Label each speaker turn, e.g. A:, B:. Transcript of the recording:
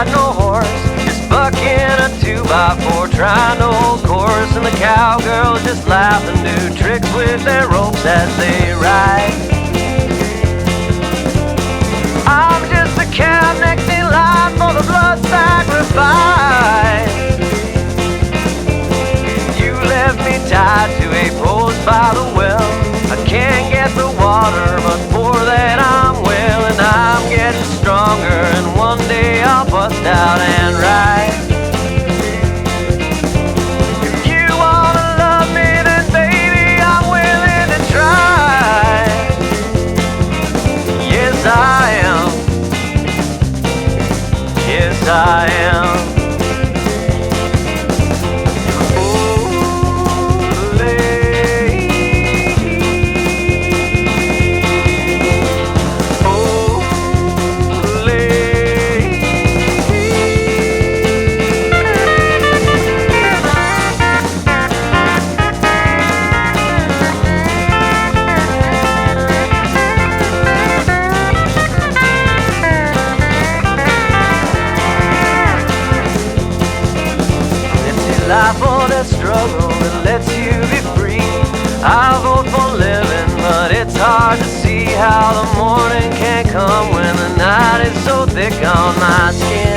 A: ride no horse, just bucking a 2x4, trying to hold course. And the cowgirls just laugh and do tricks with their ropes as they ride. I'm just a cow next in line for the blood sacrifice. You left me tied to a post by the well. I can't get the water, but for that I'm well. And I'm getting stronger, and one day I'll bust out and ride. If you wanna love me, then baby, I'm willing to try. Yes, I am. Yes, I am. Life or that struggle that lets you be free. I vote for living, but it's hard to see how the morning can come when the night is so thick on my skin.